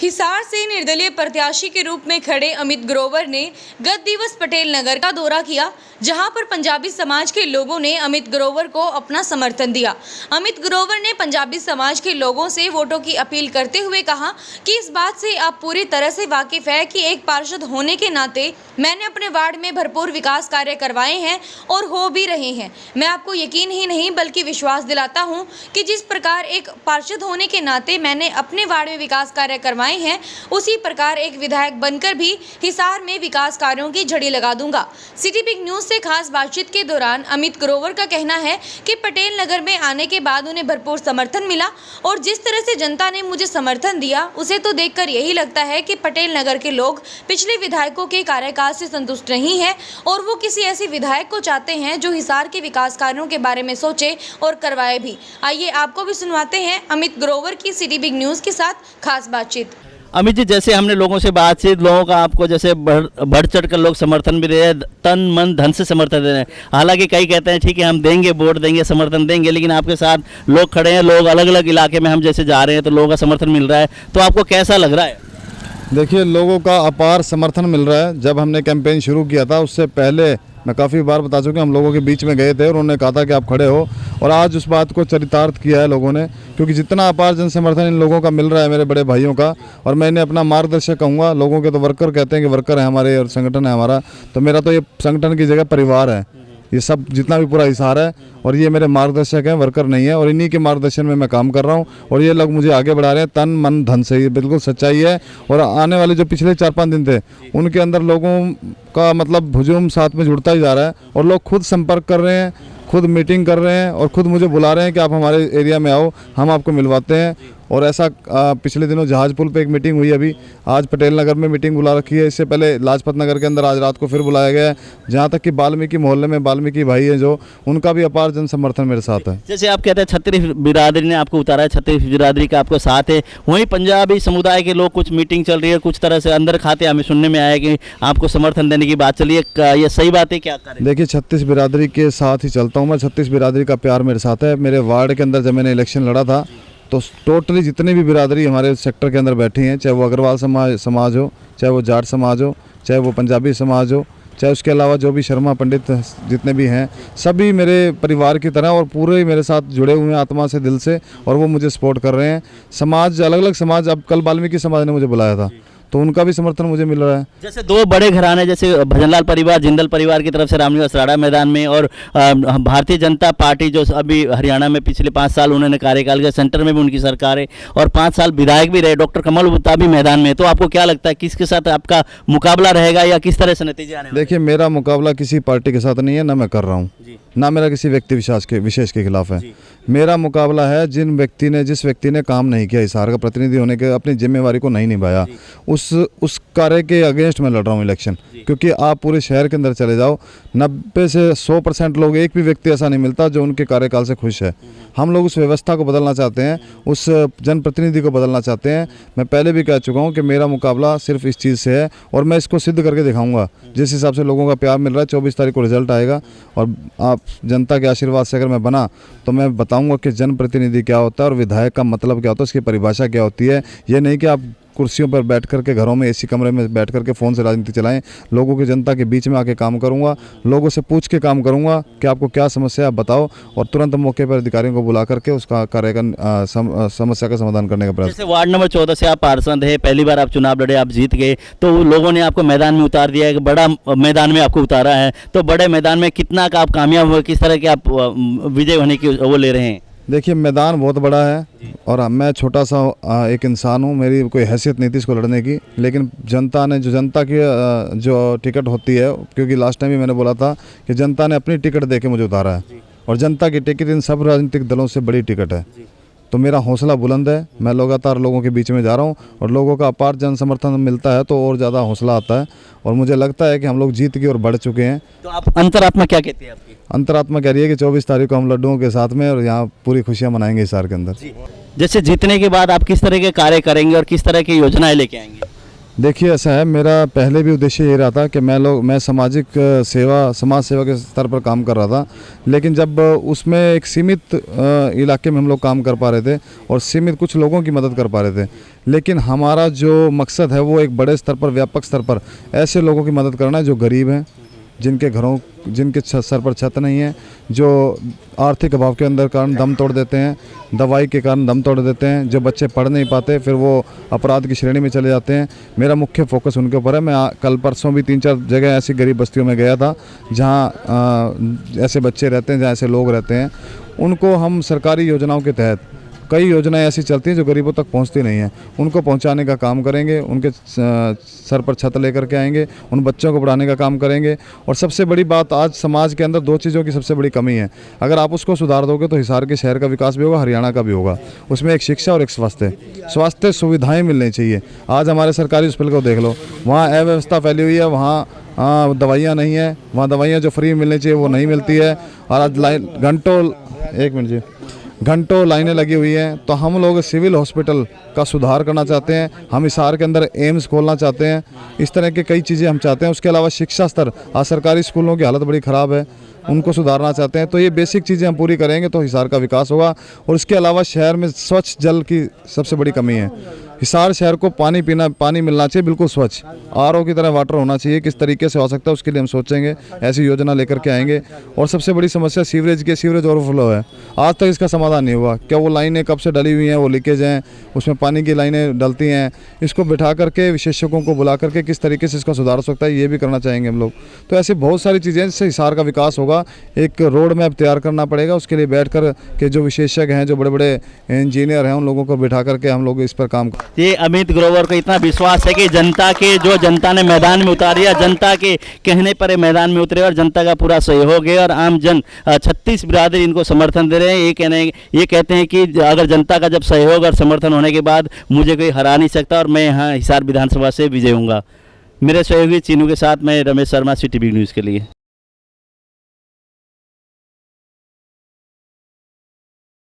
हिसार से निर्दलीय प्रत्याशी के रूप में खड़े अमित ग्रोवर ने गत दिवस पटेल नगर का दौरा किया, जहां पर पंजाबी समाज के लोगों ने अमित ग्रोवर को अपना समर्थन दिया। अमित ग्रोवर ने पंजाबी समाज के लोगों से वोटों की अपील करते हुए कहा कि इस बात से आप पूरी तरह से वाकिफ है कि एक पार्षद होने के नाते मैंने अपने वार्ड में भरपूर विकास कार्य करवाए हैं और हो भी रहे हैं। मैं आपको यकीन ही नहीं बल्कि विश्वास दिलाता हूं कि जिस प्रकार एक पार्षद होने के नाते मैंने अपने वार्ड में विकास कार्य करवाए हैं, उसी प्रकार एक विधायक बनकर भी हिसार में विकास कार्यों की झड़ी लगा दूंगा। सिटी बिग न्यूज से खास बातचीत के दौरान अमित ग्रोवर का कहना है कि पटेल नगर में आने के बाद उन्हें भरपूर समर्थन मिला और जिस तरह से जनता ने मुझे समर्थन दिया उसे तो देखकर यही लगता है कि पटेल नगर के लोग पिछले विधायकों के कार्यकाल से संतुष्ट नहीं है और वो किसी ऐसे विधायक को चाहते हैं जो हिसार के विकास कार्यों के बारे में सोचे और करवाए भी। आइए आपको भी सुनवाते हैं अमित ग्रोवर की सिटी बिग न्यूज के साथ खास बातचीत। अमित जी, जैसे हमने लोगों से बातचीत, लोगों का आपको जैसे बढ़ चढ़ कर लोग समर्थन भी दे रहे हैं, तन मन धन से समर्थन दे रहे हैं। हालांकि कई कहते हैं ठीक है हम देंगे, वोट देंगे, समर्थन देंगे, लेकिन आपके साथ लोग खड़े हैं, लोग अलग अलग इलाके में हम जैसे जा रहे हैं तो लोगों का समर्थन मिल रहा है, तो आपको कैसा लग रहा है? देखिए, लोगों का अपार समर्थन मिल रहा है। जब हमने कैंपेन शुरू किया था उससे पहले मैं काफ़ी बार बता चुका हम लोगों के बीच में गए थे और उन्होंने कहा था कि आप खड़े हो, और आज उस बात को चरितार्थ किया है लोगों ने, क्योंकि जितना अपार जन समर्थन इन लोगों का मिल रहा है मेरे बड़े भाइयों का, और मैं इन्हें अपना मार्गदर्शक कहूँगा। लोगों के तो वर्कर कहते हैं कि वर्कर है हमारे और संगठन है हमारा, तो मेरा तो ये संगठन की जगह परिवार है। ये सब जितना भी पूरा हिसार है और ये मेरे मार्गदर्शक हैं, वर्कर नहीं है, और इन्हीं के मार्गदर्शन में मैं काम कर रहा हूँ और ये लोग मुझे आगे बढ़ा रहे हैं तन मन धन से। ये बिल्कुल सच्चाई है। और आने वाले जो पिछले 4-5 दिन थे उनके अंदर लोगों का मतलब हुजूम साथ में जुड़ता ही जा रहा है और लोग खुद संपर्क कर रहे हैं, खुद मीटिंग कर रहे हैं और खुद मुझे बुला रहे हैं कि आप हमारे एरिया में आओ, हम आपको मिलवाते हैं। और ऐसा पिछले दिनों जहाज पुल पे एक मीटिंग हुई, अभी आज पटेल नगर में मीटिंग बुला रखी है, इससे पहले लाजपत नगर के अंदर आज रात को फिर बुलाया गया है, जहाँ तक कि वाल्मीकि मोहल्ले में वाल्मीकि भाई है जो, उनका भी अपार जन समर्थन मेरे साथ है। जैसे आप कहते हैं छत्तीस बिरादरी ने आपको उतारा है, छत्तीस बिरादरी का आपको साथ है, वहीं पंजाबी समुदाय के लोग कुछ मीटिंग चल रही है, कुछ तरह से अंदर खाते हमें सुनने में आया कि आपको समर्थन देने की बात चली है, ये सही बात है क्या करें? देखिए, 36 बिरादरी के साथ ही चलता हूँ मैं। 36 बिरादरी का प्यार मेरे साथ है। मेरे वार्ड के अंदर जब मैंने इलेक्शन लड़ा था तो टोटली जितने भी बिरादरी हमारे सेक्टर के अंदर बैठी हैं, चाहे वो अग्रवाल समाज हो, चाहे वो जाट समाज हो, चाहे वो पंजाबी समाज हो, चाहे उसके अलावा जो भी शर्मा पंडित जितने भी हैं, सभी मेरे परिवार की तरह और पूरे मेरे साथ जुड़े हुए हैं आत्मा से, दिल से, और वो मुझे सपोर्ट कर रहे हैं। समाज अलग अलग समाज, अब कल वाल्मीकि समाज ने मुझे बुलाया था तो उनका भी समर्थन मुझे मिल रहा है। जैसे दो बड़े घराने जैसे भजनलाल परिवार, जिंदल परिवार की तरफ से रामनिवास राड़ा मैदान में, और भारतीय जनता पार्टी जो अभी हरियाणा में पिछले 5 साल उन्होंने कार्यकाल किया, सेंटर में भी उनकी सरकार है और 5 साल विधायक भी रहे, डॉक्टर कमल गुप्ता भी मैदान में, तो आपको क्या लगता है किसके साथ आपका मुकाबला रहेगा या किस तरह से नतीजे आने? देखिए, मेरा मुकाबला किसी पार्टी के साथ नहीं है, ना मैं कर रहा हूँ, ना मेरा किसी व्यक्ति विशेष के खिलाफ है। मेरा मुकाबला है जिस व्यक्ति ने काम नहीं किया, हिसार का प्रतिनिधि होने के अपनी जिम्मेवारी को नहीं निभाया, उस कार्य के अगेंस्ट मैं लड़ रहा हूँ इलेक्शन। क्योंकि आप पूरे शहर के अंदर चले जाओ, 90 से 100% लोग, एक भी व्यक्ति ऐसा नहीं मिलता जो उनके कार्यकाल से खुश है। हम लोग उस व्यवस्था को बदलना चाहते हैं, उस जनप्रतिनिधि को बदलना चाहते हैं। मैं पहले भी कह चुका हूँ कि मेरा मुकाबला सिर्फ इस चीज़ से है और मैं इसको सिद्ध करके दिखाऊंगा। जिस हिसाब से लोगों का प्यार मिल रहा है, 24 तारीख को रिजल्ट आएगा और आप जनता के आशीर्वाद से अगर मैं बना तो मैं बताऊंगा कि जनप्रतिनिधि क्या होता है और विधायक का मतलब क्या होता है, उसकी परिभाषा क्या होती है। ये नहीं कि आप कुर्सियों पर बैठ करके, घरों में एसी कमरे में बैठ करके फ़ोन से राजनीति चलाएं। लोगों की, जनता के बीच में आके काम करूंगा, लोगों से पूछ के काम करूंगा कि आपको क्या समस्या है, आप बताओ, और तुरंत मौके पर अधिकारियों को बुला करके उसका कार्य का समस्या का समाधान करने का प्रयास। जैसे वार्ड नंबर 14 से आप पार्षद है, पहली बार आप चुनाव लड़े, आप जीत गए, तो लोगों ने आपको मैदान में उतार दिया है, बड़ा मैदान में आपको उतारा है, तो बड़े मैदान में कितना का आप कामयाब हुए, किस तरह के आप विजय होने की वो ले रहे हैं? देखिए, मैदान बहुत बड़ा है और मैं छोटा सा एक इंसान हूँ, मेरी कोई हैसियत नहीं थी इसको लड़ने की, लेकिन जनता ने जनता की जो टिकट होती है, क्योंकि लास्ट टाइम भी मैंने बोला था कि जनता ने अपनी टिकट दे के मुझे उतारा है और जनता की टिकट इन सब राजनीतिक दलों से बड़ी टिकट है। तो मेरा हौसला बुलंद है, मैं लगातार लोगों के बीच में जा रहा हूँ और लोगों का अपार जन समर्थन मिलता है तो और ज़्यादा हौसला आता है और मुझे लगता है कि हम लोग जीत के और बढ़ चुके हैं। तो आप अंतरात्मा क्या कहती है आपकी? अंतरात्मा कह रही है कि 24 तारीख को हम लड्डुओं के साथ में और यहाँ पूरी खुशियाँ मनाएंगे हिसार के अंदर। जैसे जीतने के बाद आप किस तरह के कार्य करेंगे और किस तरह की योजनाएं लेके आएंगे? देखिए ऐसा है, मेरा पहले भी उद्देश्य ये रहा था कि मैं सामाजिक समाज सेवा के स्तर पर काम कर रहा था, लेकिन जब उसमें एक सीमित इलाके में हम लोग काम कर पा रहे थे और सीमित कुछ लोगों की मदद कर पा रहे थे, लेकिन हमारा जो मकसद है वो एक बड़े स्तर पर, व्यापक स्तर पर ऐसे लोगों की मदद करना है जो गरीब हैं, जिनके सर पर छत नहीं है, जो आर्थिक अभाव के अंदर कारण दम तोड़ देते हैं, दवाई के कारण दम तोड़ देते हैं, जो बच्चे पढ़ नहीं पाते फिर वो अपराध की श्रेणी में चले जाते हैं। मेरा मुख्य फोकस उनके ऊपर है। मैं कल परसों भी 3-4 जगह ऐसी गरीब बस्तियों में गया था जहाँ ऐसे बच्चे रहते हैं, जहाँ ऐसे लोग रहते हैं। उनको हम सरकारी योजनाओं के तहत, कई योजनाएं ऐसी चलती हैं जो गरीबों तक पहुंचती नहीं हैं, उनको पहुंचाने का काम करेंगे, उनके सर पर छत लेकर के आएंगे, उन बच्चों को पढ़ाने का काम करेंगे। और सबसे बड़ी बात, आज समाज के अंदर 2 चीज़ों की सबसे बड़ी कमी है। अगर आप उसको सुधार दोगे तो हिसार के शहर का विकास भी होगा, हरियाणा का भी होगा। उसमें एक शिक्षा और एक स्वास्थ्य सुविधाएँ मिलनी चाहिए। आज हमारे सरकारी हॉस्पिटल को देख लो, वहाँ अव्यवस्था फैली हुई है, वहाँ दवाइयाँ नहीं है, वहाँ दवाइयाँ जो फ्री मिलनी चाहिए वो नहीं मिलती है। और आज घंटों लाइनें लगी हुई हैं। तो हम लोग सिविल हॉस्पिटल का सुधार करना चाहते हैं, हम हिसार के अंदर एम्स खोलना चाहते हैं, इस तरह की कई चीज़ें हम चाहते हैं। उसके अलावा शिक्षा स्तर, आज सरकारी स्कूलों की हालत बड़ी ख़राब है, उनको सुधारना चाहते हैं। तो ये बेसिक चीज़ें हम पूरी करेंगे तो हिसार का विकास होगा। और इसके अलावा शहर में स्वच्छ जल की सबसे बड़ी कमी है। हिसार शहर को पानी मिलना चाहिए बिल्कुल स्वच्छ, आरओ की तरह वाटर होना चाहिए। किस तरीके से हो सकता है उसके लिए हम सोचेंगे, ऐसी योजना लेकर के आएंगे। और सबसे बड़ी समस्या सीवरेज ओवरफ्लो है, आज तक इसका समाधान नहीं हुआ। क्या वो लाइनें कब से डली हुई हैं, वो लीकेज हैं, उसमें पानी की लाइनें डलती हैं। इसको बिठा करके विशेषज्ञों को बुला करके किस तरीके से इसका सुधार हो सकता है, ये भी करना चाहेंगे हम लोग। तो ऐसी बहुत सारी चीज़ें जिससे हिसार का विकास होगा। एक रोड मैप तैयार करना पड़ेगा, उसके लिए बैठ कर के जो विशेषज्ञ हैं, जो बड़े बड़े इंजीनियर हैं, उन लोगों को बिठा करके हम लोग इस पर काम। ये अमित ग्रोवर को इतना विश्वास है कि जनता ने मैदान में उतारी है, जनता के कहने पर ये मैदान में उतरे और जनता का पूरा सहयोग है। और आम जन 36 बिरादरी इनको समर्थन दे रहे हैं। ये कहते हैं कि अगर जनता का जब सहयोग और समर्थन होने के बाद मुझे कोई हरा नहीं सकता और मैं यहाँ हिसार विधानसभा से विजय होऊंगा। मेरे सहयोगी चीनू के साथ मैं रमेश शर्मा, CTV न्यूज़ के लिए।